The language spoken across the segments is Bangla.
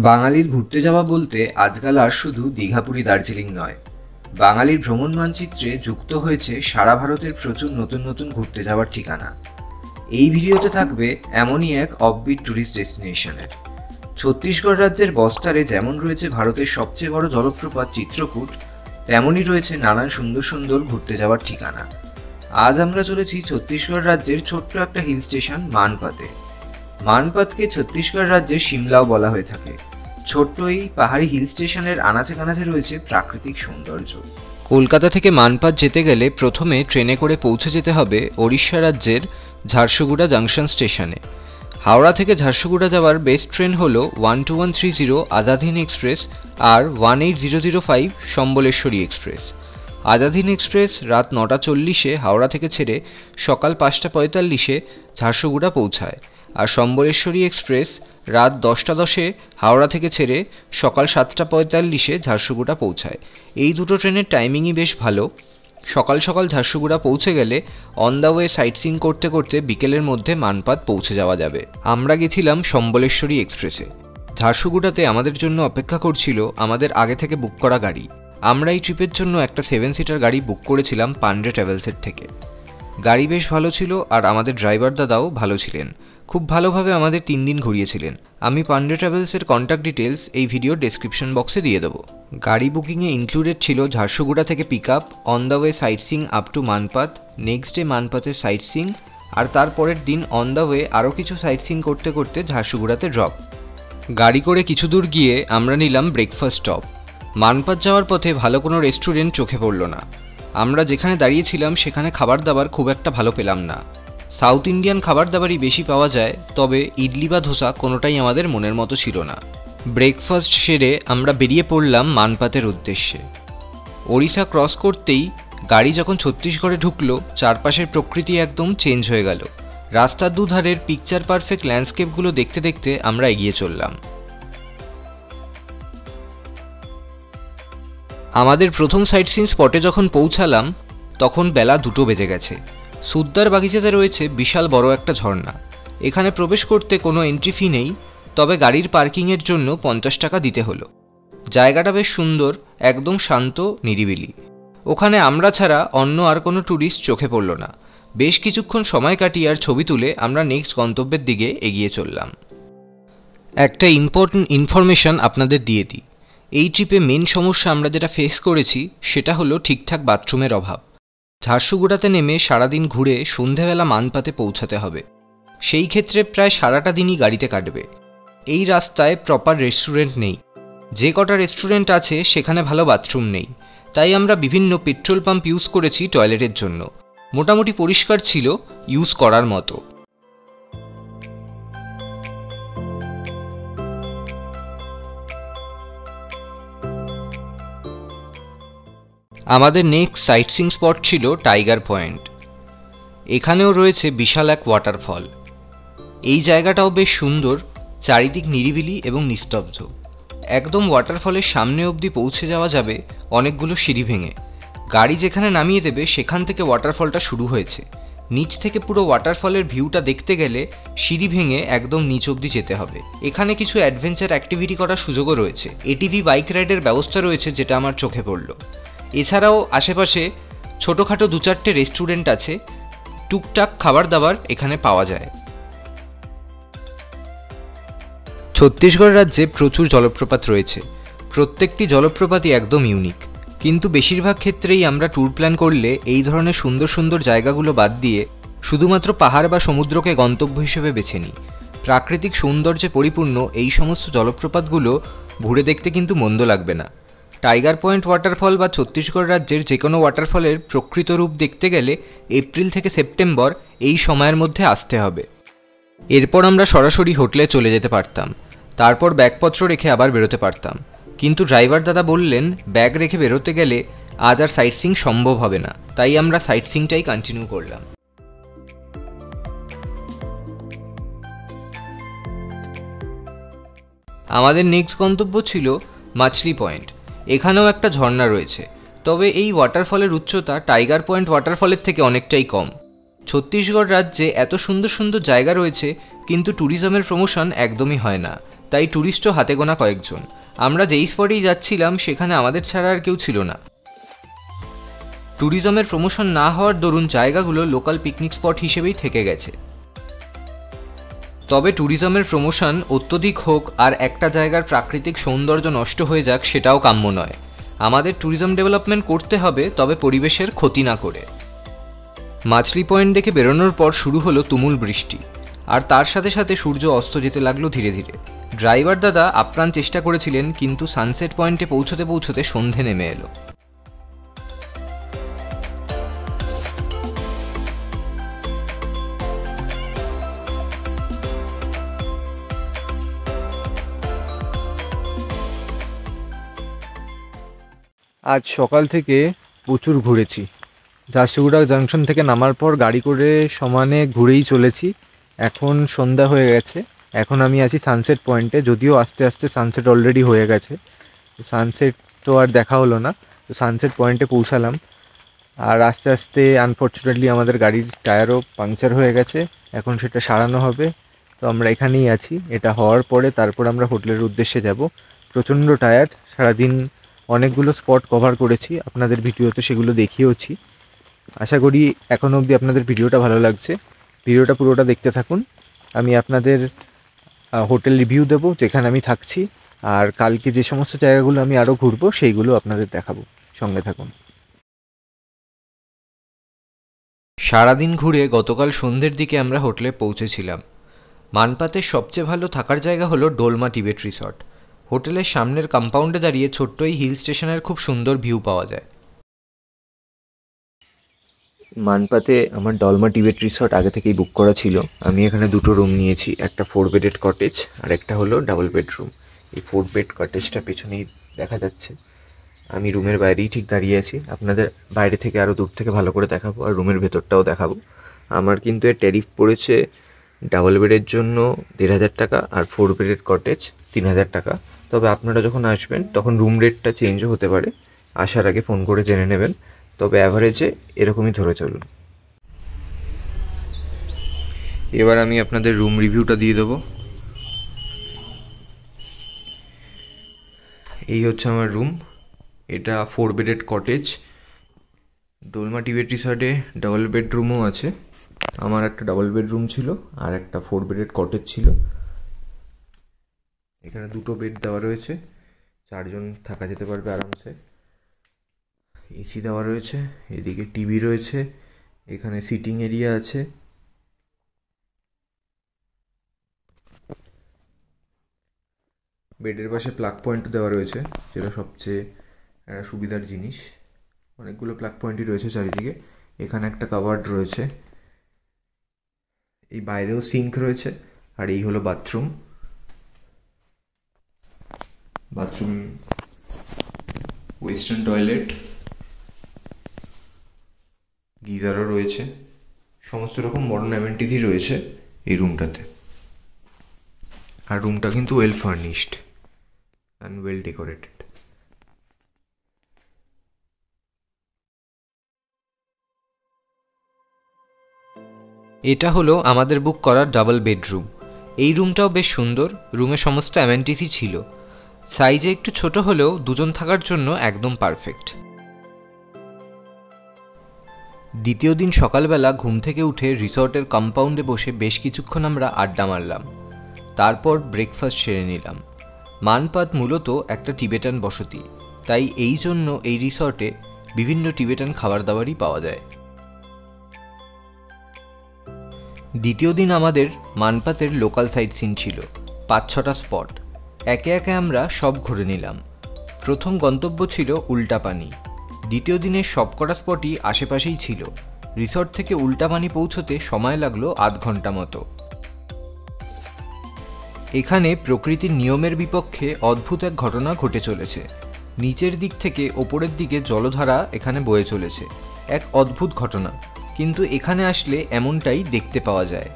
বাঙালির ঘুরতে যাওয়া বলতে আজকাল আর শুধু দীঘাপুরি দার্জিলিং নয়, বাঙালির ভ্রমণ মানচিত্রে যুক্ত হয়েছে সারা ভারতের প্রচুর নতুন নতুন ঘুরতে যাওয়ার ঠিকানা। এই ভিডিওতে থাকবে এমনই এক অফবিট ট্যুরিস্ট ডেস্টিনেশনের। ছত্তিশগড় রাজ্যের বস্তারে যেমন রয়েছে ভারতের সবচেয়ে বড় জলপ্রপাত চিত্রকূট, তেমনই রয়েছে নানান সুন্দর সুন্দর ঘুরতে যাওয়ার ঠিকানা। আজ আমরা চলেছি ছত্তিশগড় রাজ্যের ছোট্ট একটা হিল স্টেশন মানপাতে। মানপাতকে ছত্তিশগড় রাজ্যের সিমলাও বলা হয়ে থাকে। ছোট্ট এই পাহাড়ি হিল স্টেশনের আনাচে কানাচে রয়েছে প্রাকৃতিক সৌন্দর্য। কলকাতা থেকে মানপাত যেতে গেলে প্রথমে ট্রেনে করে পৌঁছে যেতে হবে ওড়িশা রাজ্যের ঝারসুগুড়া জাংশন স্টেশনে। হাওড়া থেকে ঝারসুগুড়া যাওয়ার বেস্ট ট্রেন হল 12130 আজাদ-হিন্দ এক্সপ্রেস আর 18005 সম্বলেশ্বরী এক্সপ্রেস। আজাদ-হিন্দ এক্সপ্রেস রাত 9:40 হাওড়া থেকে ছেড়ে সকাল 5:45 ঝারসুগুড়া পৌঁছায়, আর সম্বলেশ্বরী এক্সপ্রেস রাত 10:10 হাওড়া থেকে ছেড়ে সকাল 7:45 ঝারসুগুড়া পৌঁছায়। এই দুটো ট্রেনের টাইমিংই বেশ ভালো। সকাল সকাল ঝারসুগুড়া পৌঁছে গেলে on the way site seeing করতে করতে বিকেলের মধ্যে মানপাত পৌঁছে যাওয়া যাবে। আমরা গেছিলাম সম্বলেশ্বরী এক্সপ্রেসে। ঝারসুগুড়াতে আমাদের জন্য অপেক্ষা করছিল আমাদের আগে থেকে বুক করা গাড়ি। আমরা এই ট্রিপের জন্য একটা 7 সিটার গাড়ি বুক করেছিলাম পান্ডে ট্রাভেলসের থেকে। গাড়ি বেশ ভালো ছিল আর আমাদের ড্রাইভার দাদাও ভালো ছিলেন। খুব ভালোভাবে আমাদের 3 দিন ঘুরিয়েছিলেন। আমি পান্ডে ট্রাভেলসের কন্ট্যাক্ট ডিটেলস এই ভিডিওর ডেসক্রিপশন বক্সে দিয়ে দেবো। গাড়ি বুকিংয়ে ইনক্লুডেড ছিল ঝারসুগুড়া থেকে pick up, on the way sightseeing up to Manpat, next day মানপাতের সাইট সিইং, আর তারপরের দিন অন দ্য ওয়ে আরও কিছু সাইট সিইং করতে করতে ঝারসুগুড়াতে ড্রপ। গাড়ি করে কিছু দূর গিয়ে আমরা নিলাম ব্রেকফাস্ট স্টপ। মানপাত যাওয়ার পথে ভালো কোনো রেস্টুরেন্ট চোখে পড়ল না। আমরা যেখানে দাঁড়িয়েছিলাম সেখানে খাবার দাবার খুব একটা ভালো পেলাম না। সাউথ ইন্ডিয়ান খাবার দাবারই বেশি পাওয়া যায়, তবে ইডলি বা ধোসা কোনোটাই আমাদের মনের মতো ছিল না। ব্রেকফাস্ট সেরে আমরা বেরিয়ে পড়লাম মানপাতের উদ্দেশ্যে। ওড়িশা ক্রস করতেই গাড়ি যখন ছত্তিশগড়ে ঢুকলো, চারপাশের প্রকৃতি একদম চেঞ্জ হয়ে গেল। রাস্তার দুধারের পিকচার পারফেক্ট ল্যান্ডস্কেপগুলো দেখতে দেখতে আমরা এগিয়ে চললাম। আমাদের প্রথম সাইট সিইং স্পটে যখন পৌঁছালাম তখন বেলা 2টো বেজে গেছে। সুদ্দার বাগিচাতে রয়েছে বিশাল বড় একটা ঝর্ণা। এখানে প্রবেশ করতে কোনো এন্ট্রি ফি নেই, তবে গাড়ির পার্কিংয়ের জন্য 50 টাকা দিতে হলো। জায়গাটা বেশ সুন্দর, একদম শান্ত নিরিবিলি। ওখানে আমরা ছাড়া অন্য আর কোনো ট্যুরিস্ট চোখে পড়ল না। বেশ কিছুক্ষণ সময় কাটিয়ে আর ছবি তুলে আমরা নেক্সট গন্তব্যের দিকে এগিয়ে চললাম। একটা ইম্পর্টেন্ট ইনফরমেশান আপনাদের দিয়ে দিই। এই ট্রিপে মেন সমস্যা আমরা যেটা ফেস করেছি সেটা হলো ঠিকঠাক বাথরুমের অভাব। ঝারসুগুড়াতে নেমে সারাদিন ঘুরে সন্ধেবেলা মানপাতে পৌঁছাতে হবে। সেই ক্ষেত্রে প্রায় সারাটা দিনই গাড়িতে কাটবে। এই রাস্তায় প্রপার রেস্টুরেন্ট নেই। যে কটা রেস্টুরেন্ট আছে সেখানে ভালো বাথরুম নেই, তাই আমরা বিভিন্ন পেট্রোল পাম্প ইউজ করেছি টয়লেটের জন্য। মোটামুটি পরিষ্কার ছিল, ইউজ করার মতো। আমাদের নেক্সট সাইট সিইং স্পট ছিল টাইগার পয়েন্ট। এখানেও রয়েছে বিশাল এক ওয়াটারফল। এই জায়গাটাও বেশ সুন্দর, চারিদিক নিরিবিলি এবং নিস্তব্ধ। একদম ওয়াটারফলের সামনে অবধি পৌঁছে যাওয়া যাবে অনেকগুলো সিঁড়ি ভেঙে। গাড়ি যেখানে নামিয়ে দেবে সেখান থেকে ওয়াটারফলটা শুরু হয়েছে। নিচ থেকে পুরো ওয়াটারফলের ভিউটা দেখতে গেলে সিঁড়ি ভেঙে একদম নিচ অবধি যেতে হবে। এখানে কিছু অ্যাডভেঞ্চার অ্যাক্টিভিটি করার সুযোগও রয়েছে। এটিভি বাইক রাইডের ব্যবস্থা রয়েছে, যেটা আমার চোখে পড়ল। এছাড়াও আশেপাশে ছোটোখাটো 2-4টে রেস্টুরেন্ট আছে। টুকটাক খাবার দাবার এখানে পাওয়া যায়। ছত্তিশগড় রাজ্যে প্রচুর জলপ্রপাত রয়েছে। প্রত্যেকটি জলপ্রপাতই একদম ইউনিক, কিন্তু বেশিরভাগ ক্ষেত্রেই আমরা ট্যুর প্ল্যান করলে এই ধরনের সুন্দর সুন্দর জায়গাগুলো বাদ দিয়ে শুধুমাত্র পাহাড় বা সমুদ্রকে গন্তব্য হিসেবে বেছে নিই। প্রাকৃতিক সৌন্দর্যে পরিপূর্ণ এই সমস্ত জলপ্রপাতগুলো ঘুরে দেখতে কিন্তু মন্দ লাগবে না। টাইগার পয়েন্ট ওয়াটারফল বা ছত্তিশগড় রাজ্যের যে কোনো ওয়াটারফলের প্রকৃত রূপ দেখতে গেলে এপ্রিল থেকে সেপ্টেম্বর এই সময়ের মধ্যে আসতে হবে। এরপর আমরা সরাসরি হোটেলে চলে যেতে পারতাম, তারপর ব্যাগপত্র রেখে আবার বেরোতে পারতাম। কিন্তু ড্রাইভার দাদা বললেন ব্যাগ রেখে বেরোতে গেলে আজ আর সাইট সিইং সম্ভব হবে না, তাই আমরা সাইট সিইংটাই কন্টিনিউ করলাম। আমাদের নেক্সট গন্তব্য ছিল মাছলি পয়েন্ট। এখানেও একটা ঝর্ণা রয়েছে, তবে এই ওয়াটারফলের উচ্চতা টাইগার পয়েন্ট ওয়াটারফলের থেকে অনেকটাই কম। ছত্তিশগড় রাজ্যে এত সুন্দর সুন্দর জায়গা রয়েছে, কিন্তু ট্যুরিজমের প্রমোশন একদমই হয় না, তাই ট্যুরিস্টও হাতে গোনা কয়েকজন। আমরা যেই স্পটেই যাচ্ছিলাম সেখানে আমাদের ছাড়া আর কেউ ছিল না। ট্যুরিজমের প্রমোশন না হওয়ার দরুন জায়গাগুলো লোকাল পিকনিক স্পট হিসেবেই থেকে গেছে। তবে ট্যুরিজমের প্রমোশন অত্যধিক হোক আর একটা জায়গার প্রাকৃতিক সৌন্দর্য নষ্ট হয়ে যাক সেটাও কাম্য নয়। আমাদের ট্যুরিজম ডেভেলপমেন্ট করতে হবে, তবে পরিবেশের ক্ষতি না করে। মাছলি পয়েন্ট দেখে বেরোনোর পর শুরু হলো তুমুল বৃষ্টি, আর তার সাথে সাথে সূর্য অস্ত যেতে লাগলো ধীরে ধীরে। ড্রাইভার দাদা আপ্রাণ চেষ্টা করেছিলেন, কিন্তু সানসেট পয়েন্টে পৌঁছতে পৌঁছতে সন্ধে নেমে এলো। আজ সকাল থেকে প্রচুর ঘুরেছি। ঝারসুগুড়া জাংশন থেকে নামার পর গাড়ি করে সমানে ঘুরেই চলেছি। এখন সন্ধ্যা হয়ে গেছে, এখন আমি আছি সানসেট পয়েন্টে। যদিও আস্তে আস্তে সানসেট অলরেডি হয়ে গেছে, সানসেট তো আর দেখা হলো না। তো সানসেট পয়েন্টে পৌঁছালাম, আর আস্তে আস্তে আনফর্চুনেটলি আমাদের গাড়ির টায়ারও পাংচার হয়ে গেছে। এখন সেটা সারানো হবে। তো আমরা এখানেই আছি। এটা হওয়ার পরে তারপর আমরা হোটেলের উদ্দেশ্যে যাব। প্রচণ্ড টায়ার্ড, সারাদিন অনেকগুলো স্পট কভার করেছি, আপনাদের ভিডিওতে সেগুলো দেখিয়েওছি। আশা করি এখনও অবধি আপনাদের ভিডিওটা ভালো লাগছে। ভিডিওটা পুরোটা দেখতে থাকুন। আমি আপনাদের হোটেল রিভিউ দেবো যেখানে আমি থাকছি, আর কালকে যে সমস্ত জায়গাগুলো আমি আরও ঘুরবো সেইগুলো আপনাদের দেখাবো। সঙ্গে থাকুন। সারাদিন ঘুরে গতকাল সন্ধ্যের দিকে আমরা হোটেলে পৌঁছেছিলাম। মানপাতের সবচেয়ে ভালো থাকার জায়গা হলো ডোলমা টিবেট রিসর্ট। হোটেলের সামনের কম্পাউন্ডে দাঁড়িয়ে ছোট্ট এই হিল স্টেশনের খুব সুন্দর ভিউ পাওয়া যায়। মানপাতে আমার ডলমা টিবেট রিসর্ট আগে থেকেই বুক করা ছিল। আমি এখানে দুটো রুম নিয়েছি, একটা 4 বেডেড কটেজ আর একটা হলো ডাবল বেডরুম। এই 4 বেড কটেজটা পেছনেই দেখা যাচ্ছে। আমি রুমের বাইরেই ঠিক দাঁড়িয়ে আছি, আপনাদের বাইরে থেকে আরও দূর থেকে ভালো করে দেখাবো, আর রুমের ভেতরটাও দেখাবো। আমার কিন্তু এর ট্যারিফ পড়েছে ডাবল বেডের জন্য 1500 টাকা, আর 4 বেডেড কটেজ 3000 টাকা। তবে আপনারা যখন আসবেন তখন রুম রেটটা চেঞ্জও হতে পারে, আসার আগে ফোন করে জেনে নেবেন। তবে অ্যাভারেজে এরকমই ধরে চলুন। এবার আমি আপনাদের রুম রিভিউটা দিয়ে দেবো। এই হচ্ছে আমার রুম। এটা 4 বেডেড কটেজ। ডোলমা টিবেট রিসর্টে ডাবল বেডরুমও আছে। আমার একটা ডাবল বেডরুম ছিল আর একটা 4 বেডেড কটেজ ছিল। এখানে দুটো বেড দেওয়া রয়েছে, 4 জন থাকা যেতে পারবে আরামসে। এসি দেওয়া রয়েছে, এদিকে টিভি রয়েছে, এখানে সিটিং এরিয়া আছে। বেডের পাশে প্লাগ পয়েন্ট দেওয়া রয়েছে, যেটা সবচেয়ে সুবিধার জিনিস। অনেকগুলো প্লাগ পয়েন্টই রয়েছে চারিদিকে। এখানে একটা কাভার্ড রয়েছে, এই বাইরেও সিঙ্ক রয়েছে, আর এই হলো বাথরুম। ওয়েস্টার্ন টয়লেট, গিজারও রয়েছে, সমস্ত রকম মডার্ন অ্যামেনিটিসই রয়েছে এই রুমটাতে। আর রুমটা কিন্তু well furnished and well decorated. এটা হলো আমাদের বুক করা ডাবল বেডরুম। এই রুমটাও বেশ সুন্দর, রুমে সমস্ত অ্যামেনিটিসই ছিল। সাইজে একটু ছোট হলেও দুজন থাকার জন্য একদম পারফেক্ট। দ্বিতীয় দিন সকালবেলা ঘুম থেকে উঠে রিসর্টের কম্পাউন্ডে বসে বেশ কিছুক্ষণ আমরা আড্ডা মারলাম। তারপর ব্রেকফাস্ট সেরে নিলাম। মানপাত মূলত একটা টিবেটান বসতি, তাই এই জন্য এই রিসর্টে বিভিন্ন টিবেটান খাবার দাবারই পাওয়া যায়। দ্বিতীয় দিন আমাদের মানপাতের লোকাল সাইট সিন ছিল 5-6টা স্পট। একে একে আমরা সব ঘুরে নিলাম। প্রথম গন্তব্য ছিল উল্টাপানি। দ্বিতীয় দিনের সবকটা স্পটই আশেপাশেই ছিল। রিসর্ট থেকে উল্টাপানি পৌঁছতে সময় লাগলো আধ ঘন্টা মতো। এখানে প্রকৃতির নিয়মের বিপক্ষে অদ্ভুত এক ঘটনা ঘটে চলেছে। নিচের দিক থেকে ওপরের দিকে জলধারা এখানে বয়ে চলেছে, এক অদ্ভুত ঘটনা, কিন্তু এখানে আসলে এমনটাই দেখতে পাওয়া যায়।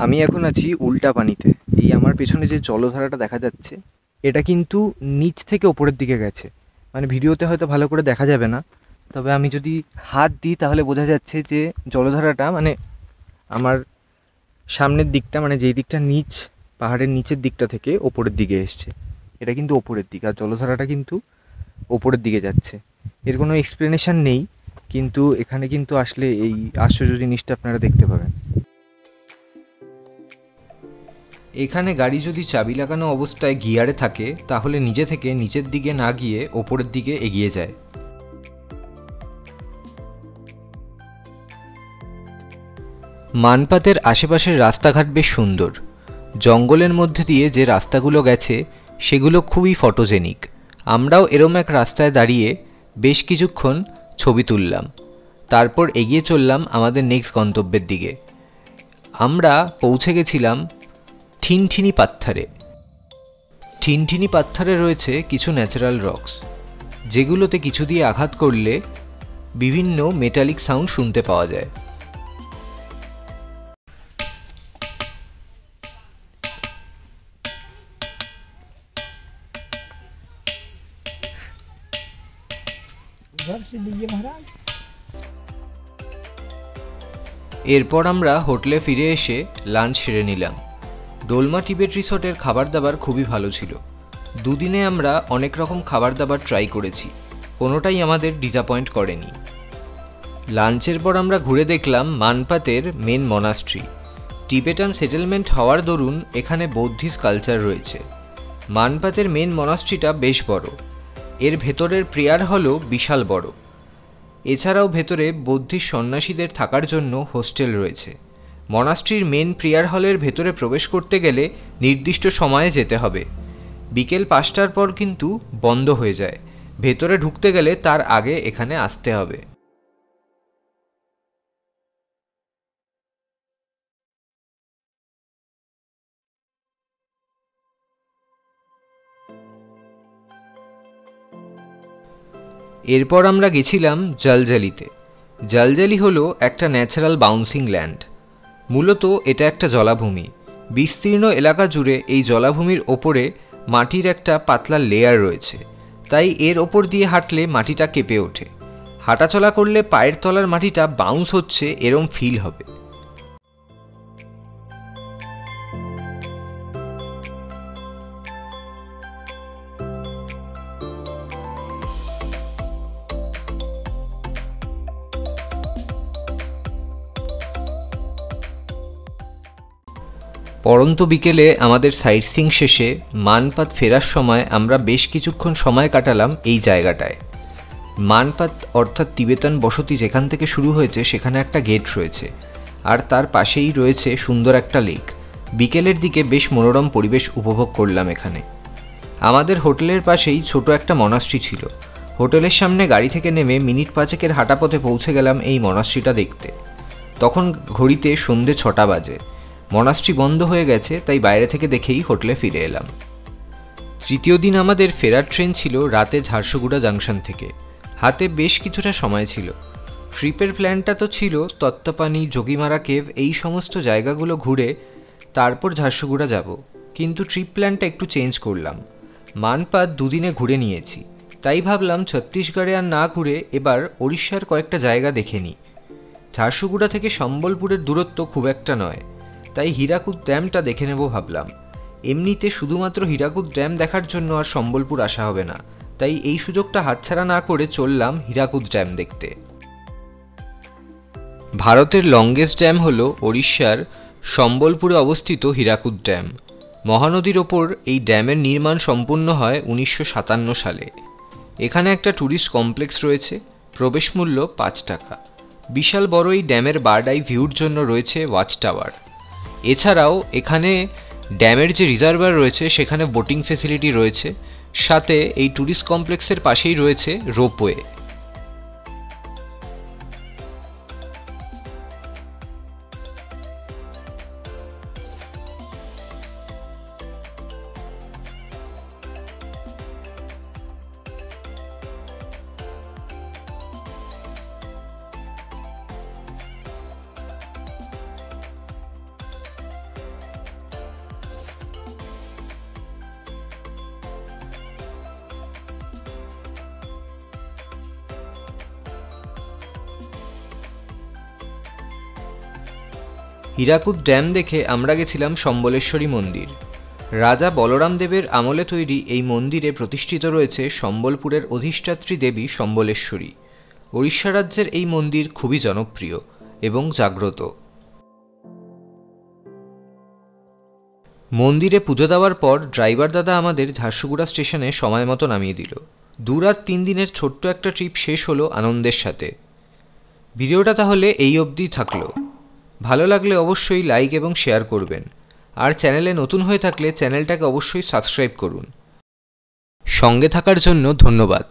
আমি এখন আছি উল্টাপানিতে। এই আমার পেছনে যে জলধারাটা দেখা যাচ্ছে, এটা কিন্তু নিচ থেকে ওপরের দিকে গেছে। মানে ভিডিওতে হয়তো ভালো করে দেখা যাবে না, তবে আমি যদি হাত দিই তাহলে বোঝা যাচ্ছে যে জলধারাটা মানে আমার সামনের দিকটা মানে যেই দিকটা নিচ পাহাড়ের নিচের দিকটা থেকে ওপরের দিকে এসছে। এটা কিন্তু ওপরের দিক, আর জলধারাটা কিন্তু ওপরের দিকে যাচ্ছে। এর কোনো এক্সপ্লেনেশন নেই, কিন্তু এখানে কিন্তু আসলে এই আশ্চর্য জিনিসটা আপনারা দেখতে পাবেন। এখানে গাড়ি যদি চাবি লাগানো অবস্থায় গিয়ারে থাকে তাহলে নিজে থেকে নিচের দিকে না গিয়ে ওপরের দিকে এগিয়ে যায়। মানপাতের আশেপাশের রাস্তাঘাট বেশ সুন্দর। জঙ্গলের মধ্যে দিয়ে যে রাস্তাগুলো গেছে সেগুলো খুবই ফটোজেনিক। আমরাও এরম এক রাস্তায় দাঁড়িয়ে বেশ কিছুক্ষণ ছবি তুললাম, তারপর এগিয়ে চললাম আমাদের নেক্সট গন্তব্যের দিকে। আমরা পৌঁছে গেছিলাম ঠিনঠিনি পাত্থারে। ঠিনঠিনি পাত্থারে রয়েছে কিছু ন্যাচারাল রক্স, যেগুলোতে কিছু দিয়ে আঘাত করলে বিভিন্ন মেটালিক সাউন্ড শুনতে পাওয়া যায়। এরপর আমরা হোটেলে ফিরে এসে লাঞ্চ সেরে নিলাম। ডোলমা টিবেট রিসোর্টের খাবার দাবার খুবই ভালো ছিল। দুদিনে আমরা অনেক রকম খাবার দাবার ট্রাই করেছি, কোনোটাই আমাদের ডিসঅ্যাপয়েন্ট করেনি। লাঞ্চের পর আমরা ঘুরে দেখলাম মানপাতের মেন মনাস্ট্রি। টিবেটান সেটেলমেন্ট হওয়ার দরুন এখানে বৌদ্ধিস্ট কালচার রয়েছে। মানপাতের মেন মনাস্ট্রিটা বেশ বড়, এর ভেতরের প্রেয়ার হলও বিশাল বড়। এছাড়াও ভেতরে বৌদ্ধিস্ট সন্ন্যাসীদের থাকার জন্য হোস্টেল রয়েছে। মনাস্ট্রির মেন প্রেয়ার হলের ভেতরে প্রবেশ করতে গেলে নির্দিষ্ট সময়ে যেতে হবে। বিকেল 5টার পর কিন্তু বন্ধ হয়ে যায়। ভেতরে ঢুকতে গেলে তার আগে এখানে আসতে হবে। এরপর আমরা গেছিলাম জলজালিতে। জলজালি হলো একটা ন্যাচারাল বাউন্সিং ল্যান্ড। মূলত এটা একটা জলাভূমি। বিস্তীর্ণ এলাকা জুড়ে এই জলাভূমির ওপরে মাটির একটা পাতলা লেয়ার রয়েছে, তাই এর ওপর দিয়ে হাঁটলে মাটিটা কেঁপে ওঠে। হাঁটাচলা করলে পায়ের তলার মাটিটা বাউন্স হচ্ছে এরম ফিল হবে। পরন্ত বিকেলে আমাদের সাইট সিইং শেষে মানপাত ফেরার সময় আমরা বেশ কিছুক্ষণ সময় কাটালাম এই জায়গাটায়। মানপাত অর্থাৎ তিবেতান বসতি যেখান থেকে শুরু হয়েছে সেখানে একটা গেট রয়েছে, আর তার পাশেই রয়েছে সুন্দর একটা লেক। বিকেলের দিকে বেশ মনোরম পরিবেশ উপভোগ করলাম এখানে। আমাদের হোটেলের পাশেই ছোট একটা মনাস্ট্রি ছিল। হোটেলের সামনে গাড়ি থেকে নেমে মিনিট 5 হাঁটা পথে পৌঁছে গেলাম এই মনাস্ট্রিটা দেখতে। তখন ঘড়িতে সন্ধে 6টা বাজে। মনাস্ট্রি বন্ধ হয়ে গেছে, তাই বাইরে থেকে দেখেই হোটেলে ফিরে এলাম। তৃতীয় দিন আমাদের ফেরার ট্রেন ছিল রাতে ঝারসুগুড়া জাংশন থেকে। হাতে বেশ কিছুটা সময় ছিল। ট্রিপের প্ল্যানটা তো ছিল তত্ত্বপানি, যোগীমারা কেভ এই সমস্ত জায়গাগুলো ঘুরে তারপর ঝারসুগুড়া যাব, কিন্তু ট্রিপ প্ল্যানটা একটু চেঞ্জ করলাম। মানপাত দুদিনে ঘুরে নিয়েছি, তাই ভাবলাম ছত্তিশগড়ে আর না ঘুরে এবার ওড়িশার কয়েকটা জায়গা দেখে নিই। ঝারসুগুড়া থেকে সম্বলপুরের দূরত্ব খুব একটা নয়, তাই হীরাকুদ ড্যামটা দেখে নেব ভাবলাম। এমনিতে শুধুমাত্র হীরাকুদ ড্যাম দেখার জন্য আর সম্বলপুর আসা হবে না, তাই এই সুযোগটা হাতছাড়া না করে চললাম হীরাকুদ ড্যাম দেখতে। ভারতের লংগেস্ট ড্যাম হলো ওড়িশার সম্বলপুরে অবস্থিত হীরাকুদ ড্যাম। মহানদীর ওপর এই ড্যামের নির্মাণ সম্পূর্ণ হয় 1957 সালে। এখানে একটা ট্যুরিস্ট কমপ্লেক্স রয়েছে, প্রবেশ মূল্য 5 টাকা। বিশাল বড় এই ড্যামের বার্ড আই ভিউর জন্য রয়েছে ওয়াচ টাওয়ার। এছাড়াও এখানে ড্যামের যে রিজার্ভার রয়েছে সেখানে বোটিং ফেসিলিটি রয়েছে, সাথে এই ট্যুরিস্ট কমপ্লেক্সের পাশেই রয়েছে রোপওয়ে। হীরাকুদ ড্যাম দেখে আমরা গেছিলাম সম্বলেশ্বরী মন্দির। রাজা বলরাম দেবের আমলে তৈরি এই মন্দিরে প্রতিষ্ঠিত রয়েছে সম্বলপুরের অধিষ্ঠাত্রী দেবী সম্বলেশ্বরী। ওড়িশা রাজ্যের এই মন্দির খুবই জনপ্রিয় এবং জাগ্রত। মন্দিরে পুজো দেওয়ার পর ড্রাইভার দাদা আমাদের ঝারসুগুড়া স্টেশনে সময় মতো নামিয়ে দিল। 2 রাত 3 দিনের ছোট্ট একটা ট্রিপ শেষ হলো আনন্দের সাথে। ভিডিওটা তাহলে এই অবধি থাকলো। ভালো লাগলে অবশ্যই লাইক এবং শেয়ার করবেন, আর চ্যানেলে নতুন হয়ে থাকলে চ্যানেলটাকে অবশ্যই সাবস্ক্রাইব করুন। সঙ্গে থাকার জন্য ধন্যবাদ।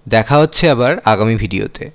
দেখা হচ্ছে আবার আগামী ভিডিওতে।